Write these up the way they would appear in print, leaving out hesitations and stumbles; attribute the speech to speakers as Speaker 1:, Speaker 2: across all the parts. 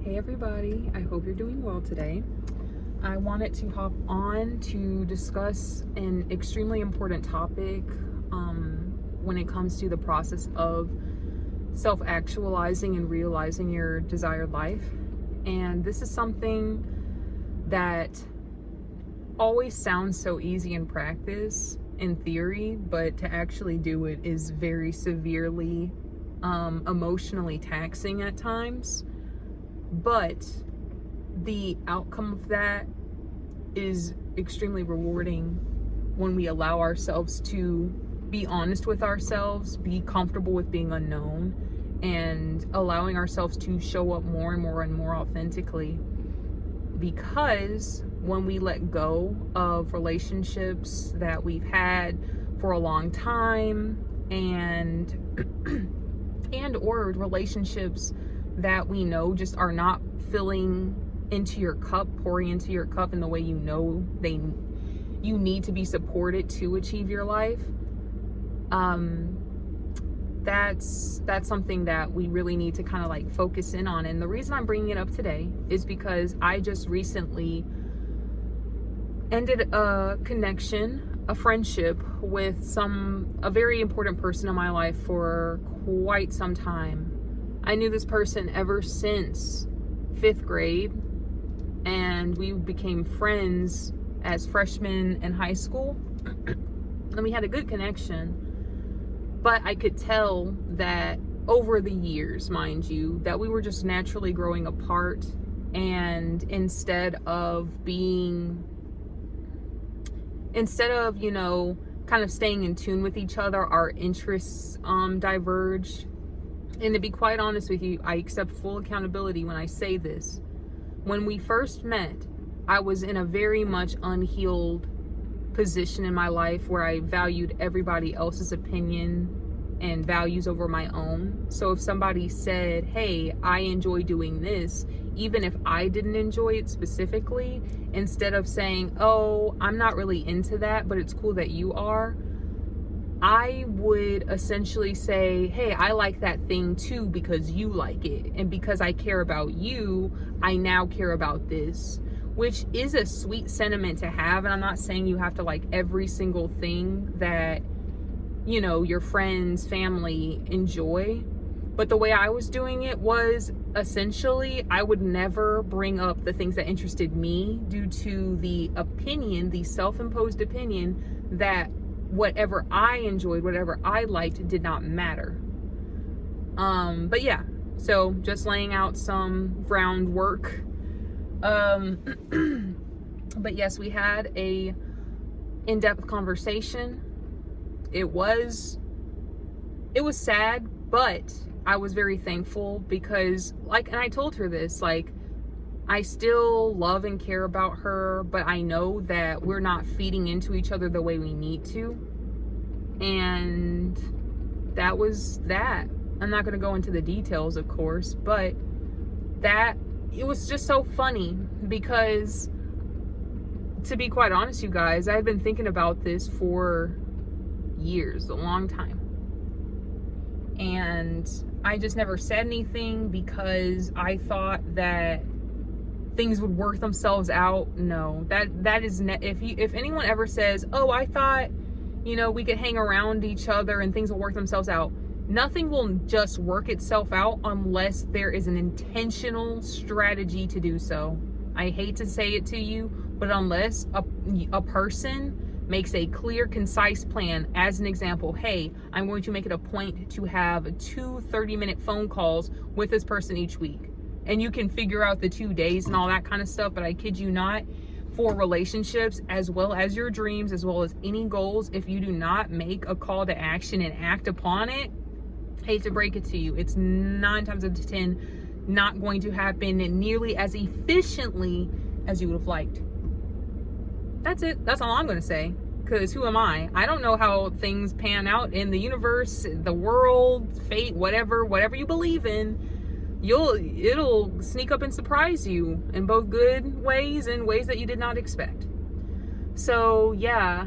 Speaker 1: Hey everybody, I hope you're doing well today. I wanted to hop on to discuss an extremely important topic when it comes to the process of self-actualizing and realizing your desired life. And this is something that always sounds so easy in practice, in theory, but to actually do it is very severely emotionally taxing at times. But the outcome of that is extremely rewarding when we allow ourselves to be honest with ourselves, be comfortable with being unknown, and allowing ourselves to show up more and more and more authentically. Because when we let go of relationships that we've had for a long time and or relationships that we know just are not filling into your cup, pouring into your cup in the way you know you need to be supported to achieve your life, that's something that we really need to kind of like focus in on. And the reason I'm bringing it up today is because I just recently ended a connection, a friendship with a very important person in my life for quite some time. I knew this person ever since 5th grade, and we became friends as freshmen in high school, and we had a good connection. But I could tell that over the years, mind you, that we were just naturally growing apart, and instead of kind of staying in tune with each other, our interests diverged. And to be quite honest with you, I accept full accountability when I say this. When we first met, I was in a very much unhealed position in my life where I valued everybody else's opinion and values over my own. So if somebody said, hey, I enjoy doing this, even if I didn't enjoy it specifically, instead of saying, oh, I'm not really into that, but it's cool that you are, I would essentially say, hey, I like that thing too because you like it. And because I care about you, I now care about this, which is a sweet sentiment to have. And I'm not saying you have to like every single thing that, your friends, family enjoy. But the way I was doing it was essentially I would never bring up the things that interested me due to the self-imposed opinion that whatever I enjoyed, whatever I liked did not matter. But yeah, so just laying out some groundwork. But yes, we had a in-depth conversation. It was sad, but I was very thankful because and I told her this, I still love and care about her, but I know that we're not feeding into each other the way we need to. And that was that. I'm not going to go into the details, of course, but it was just so funny because, to be quite honest, you guys, I've been thinking about this for years, a long time. And I just never said anything because I thought that things would work themselves out. No, that is if anyone ever says, oh, I thought we could hang around each other and things will work themselves out, nothing will just work itself out unless there is an intentional strategy to do so. I hate to say it to you, but unless a person makes a clear, concise plan, as an example, hey, I'm going to make it a point to have 2 30-minute phone calls with this person each week. And you can figure out the 2 days and all that kind of stuff, but I kid you not, for relationships, as well as your dreams, as well as any goals, if you do not make a call to action and act upon it, hate to break it to you, it's 9 times out of 10 not going to happen nearly as efficiently as you would have liked. That's it. That's all I'm going to say. Because who am I? I don't know how things pan out in the universe, the world, fate, whatever you believe in. It'll sneak up and surprise you in both good ways and ways that you did not expect. So yeah,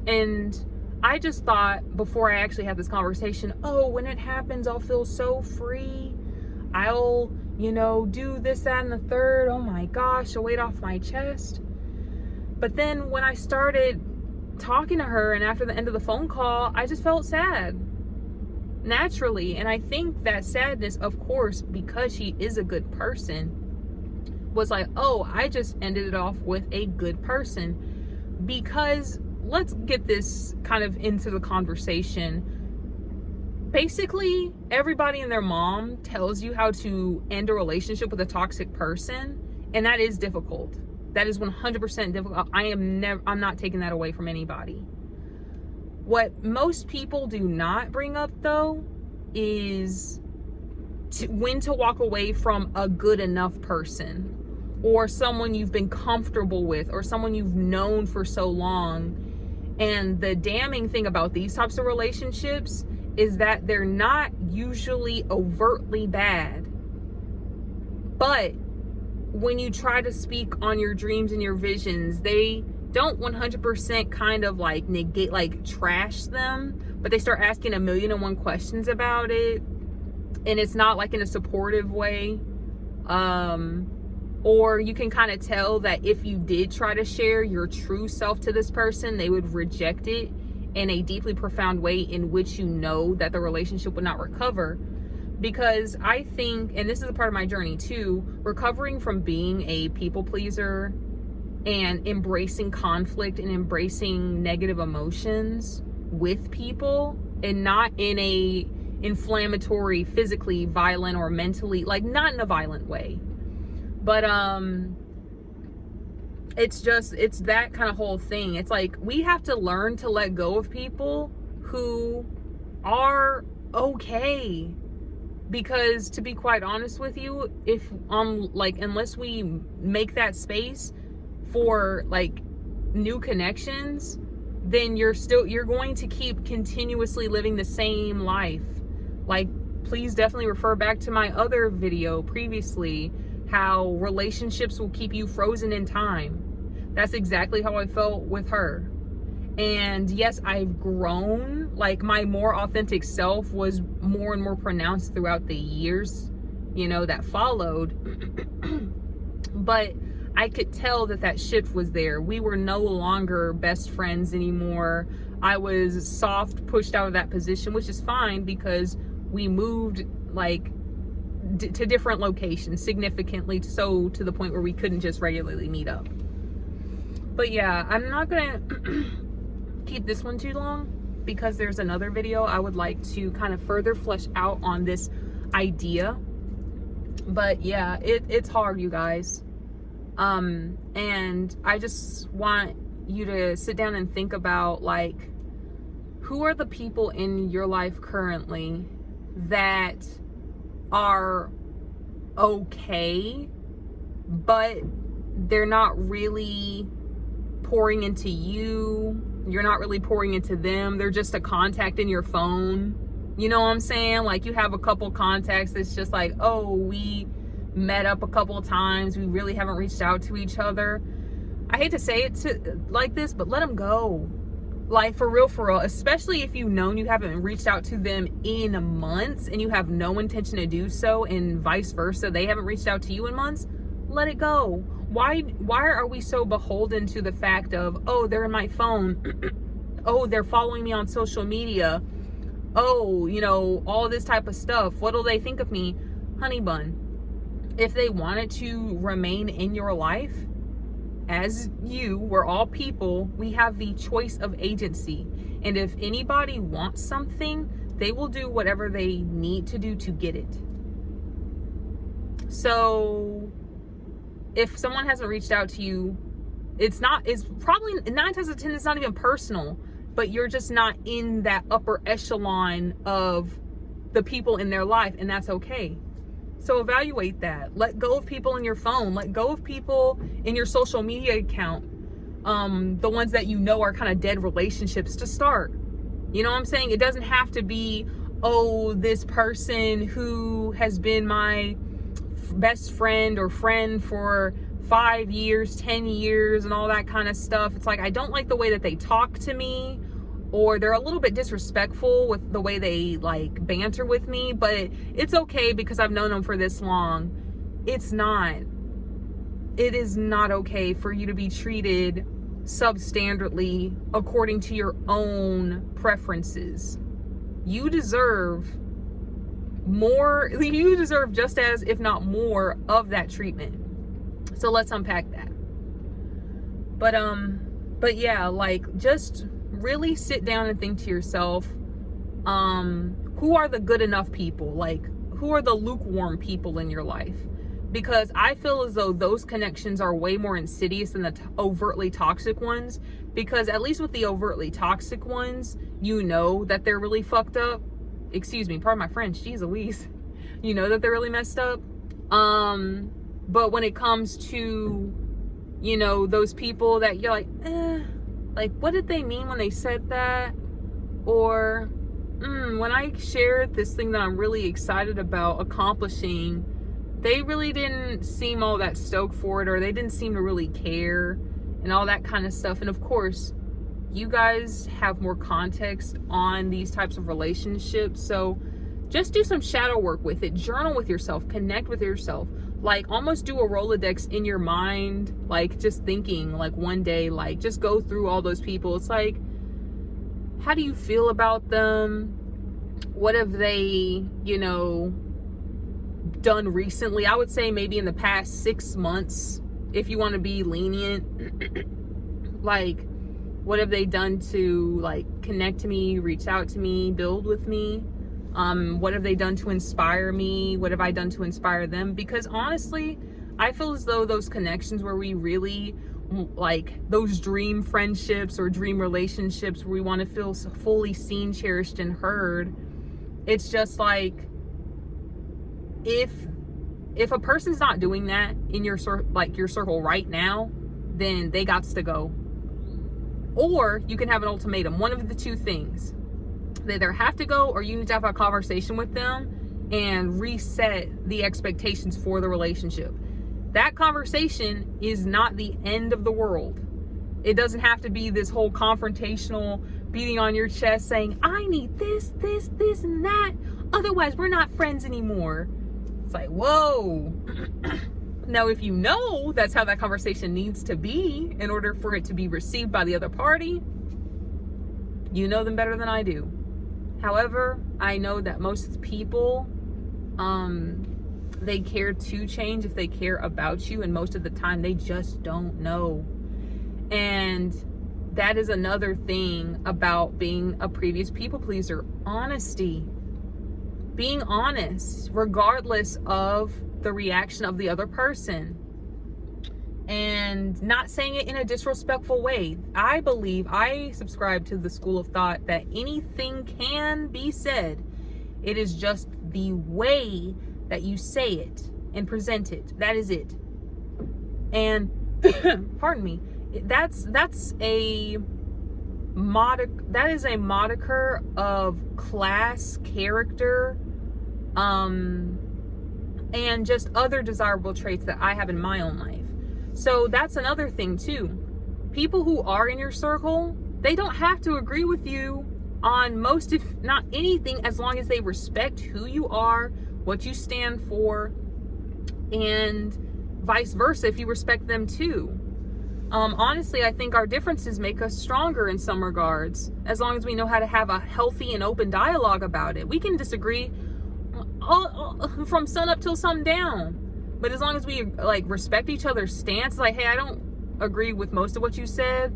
Speaker 1: and I just thought before I actually had this conversation, oh, when it happens, I'll feel so free. I'll, do this, that, and the third. Oh my gosh, a weight off my chest. But then when I started talking to her, and after the end of the phone call, I just felt sad naturally. And I think that sadness, of course, because she is a good person, was like, oh, I just ended it off with a good person. Because let's get this kind of into the conversation. Basically, everybody and their mom tells you how to end a relationship with a toxic person, and that is difficult. That is 100% difficult. I'm not taking that away from anybody. What most people do not bring up, though, is when to walk away from a good enough person, or someone you've been comfortable with, or someone you've known for so long. And the damning thing about these types of relationships is that they're not usually overtly bad. But when you try to speak on your dreams and your visions, they don't 100% kind of like negate, like trash them, but they start asking 1,000,001 questions about it. And it's not like in a supportive way. Or you can kind of tell that if you did try to share your true self to this person, they would reject it in a deeply profound way in which that the relationship would not recover. Because I think, and this is a part of my journey too, recovering from being a people pleaser and embracing conflict and embracing negative emotions with people, and not in a inflammatory, physically violent, or mentally, like not in a violent way. But it's that kind of whole thing. It's like we have to learn to let go of people who are okay. Because to be quite honest with you, if unless we make that space for like new connections, then you're going to keep continuously living the same life. Like, please definitely refer back to my other video previously, how relationships will keep you frozen in time. That's exactly how I felt with her. And yes, I've grown. Like, my more authentic self was more and more pronounced throughout the years, that followed. But I could tell that shift was there. We were no longer best friends anymore. I was soft pushed out of that position, which is fine because we moved to different locations, significantly so to the point where we couldn't just regularly meet up. But yeah, I'm not gonna keep this one too long because there's another video I would like to kind of further flesh out on this idea. But yeah, it's hard, you guys. And I just want you to sit down and think about, like, who are the people in your life currently that are okay, but they're not really pouring into you. You're not really pouring into them. They're just a contact in your phone. You know what I'm saying? Like, you have a couple contacts that's just like, oh, we met up a couple of times. We really haven't reached out to each other. I hate to say it like this, but let them go. Like, for real, especially if you've known you haven't reached out to them in months and you have no intention to do so, and vice versa, they haven't reached out to you in months. Let it go. Why are we so beholden to the fact of, oh, they're in my phone, oh, they're following me on social media, oh, all this type of stuff, what'll they think of me? Honey bun, if they wanted to remain in your life, as we're all people, we have the choice of agency. And if anybody wants something, they will do whatever they need to do to get it. So if someone hasn't reached out to you, it's probably 9 times out of 10, it's not even personal, but you're just not in that upper echelon of the people in their life, and that's okay. So evaluate that. Let go of people in your phone. Let go of people in your social media account. The ones that are kind of dead relationships to start. You know what I'm saying? It doesn't have to be, oh, this person who has been my best friend or friend for 5 years, 10 years, and all that kind of stuff. It's like, I don't like the way that they talk to me, or they're a little bit disrespectful with the way they like banter with me, but it's okay because I've known them for this long. It is not okay for you to be treated substandardly according to your own preferences. You deserve more, you deserve just as, if not more, of that treatment. So let's unpack that. But yeah, like, just really sit down and think to yourself, who are the good enough people? Like, who are the lukewarm people in your life? Because I feel as though those connections are way more insidious than the overtly toxic ones. Because at least with the overtly toxic ones, you know that they're really fucked up. Excuse me, pardon my French, geez Louise. You know that they're really messed up. But when it comes to, you know, those people that you're like, what did they mean when they said that? Or, when I shared this thing that I'm really excited about accomplishing, they really didn't seem all that stoked for it, or they didn't seem to really care and all that kind of stuff. And of course, you guys have more context on these types of relationships. So just do some shadow work with it. Journal with yourself, connect with yourself. Like, almost do a Rolodex in your mind, like just thinking, like one day, like just go through all those people. It's like, how do you feel about them? What have they, you know, done recently? I would say maybe in the past 6 months, if you want to be lenient. Like, what have they done to like connect to me, reach out to me, build with me? What have they done to inspire me? What have I done to inspire them? Because honestly, I feel as though those connections where we really, like those dream friendships or dream relationships where we want to feel fully seen, cherished, and heard, it's just like, if a person's not doing that in your circle right now, then they gots to go. Or you can have an ultimatum, one of the two things. They either have to go, or you need to have a conversation with them and reset the expectations for the relationship. That conversation is not the end of the world. It doesn't have to be this whole confrontational beating on your chest saying, I need this, this, this, and that. Otherwise, we're not friends anymore. It's like, whoa. Now, if you know that's how that conversation needs to be in order for it to be received by the other party, you know them better than I do. However, I know that most people, they care to change if they care about you, and most of the time they just don't know. And that is another thing about being a previous people pleaser. Honesty. Being honest, regardless of the reaction of the other person. And not saying it in a disrespectful way. I subscribe to the school of thought that anything can be said. It is just the way that you say it and present it. That is it. And pardon me, that is a moniker of class, character, and just other desirable traits that I have in my own life. So that's another thing too. People who are in your circle, they don't have to agree with you on most, if not anything, as long as they respect who you are, what you stand for, and vice versa if you respect them too. Honestly, I think our differences make us stronger in some regards, as long as we know how to have a healthy and open dialogue about it. We can disagree from sun up till sundown, but as long as we like respect each other's stance, like, hey, I don't agree with most of what you said,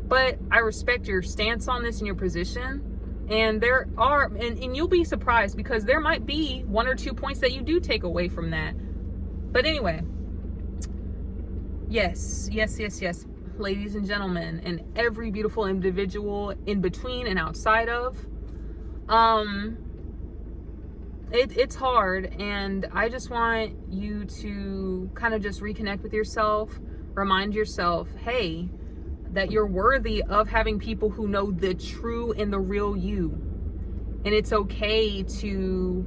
Speaker 1: but I respect your stance on this and your position. And there are, and you'll be surprised, because there might be 1 or 2 points that you do take away from that. But anyway, yes, ladies and gentlemen, and every beautiful individual in between and outside of, it's hard, and I just want you to kind of just reconnect with yourself, remind yourself, hey, that you're worthy of having people who know the true and the real you. And it's okay to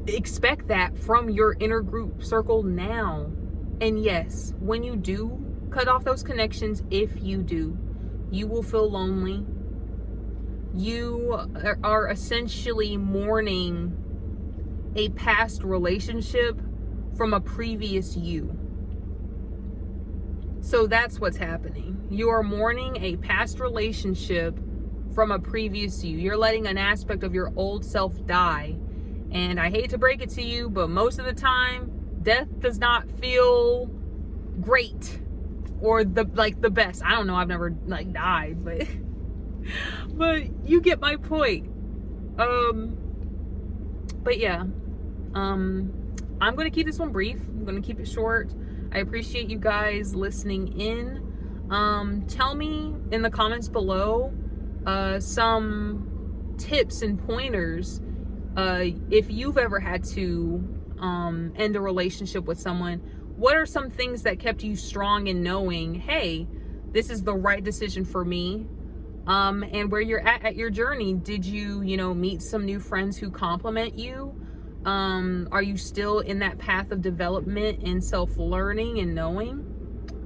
Speaker 1: expect that from your inner group circle now. And yes, when you do cut off those connections, if you do, you will feel lonely. you are essentially mourning a past relationship from a previous you. So that's what's happening. You are mourning a past relationship from a previous you. You're letting an aspect of your old self die. And I hate to break it to you, but most of the time, death does not feel great or the best. I don't know, I've never died, but but you get my point. But yeah, I'm gonna keep this one brief. I'm gonna keep it short. I appreciate you guys listening in. Tell me in the comments below some tips and pointers if you've ever had to end a relationship with someone. What are some things that kept you strong in knowing, hey, this is the right decision for me? And where you're at your journey, did you meet some new friends who compliment you? Are you still in that path of development and self-learning and knowing?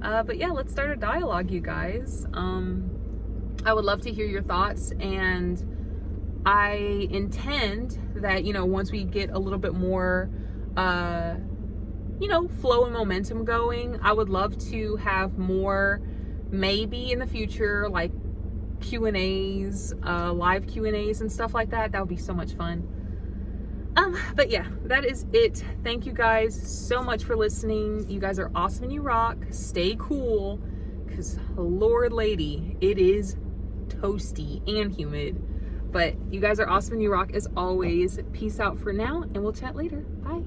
Speaker 1: But yeah, let's start a dialogue, you guys. I would love to hear your thoughts, and I intend that, once we get a little bit more, flow and momentum going, I would love to have more, maybe in the future, like Q&As, live Q&As and stuff like that. That would be so much fun. But yeah, that is it. Thank you guys so much for listening. You guys are awesome and you rock. Stay cool, because Lord lady, it is toasty and humid. But you guys are awesome and you rock as always. Peace out for now, and we'll chat later. Bye.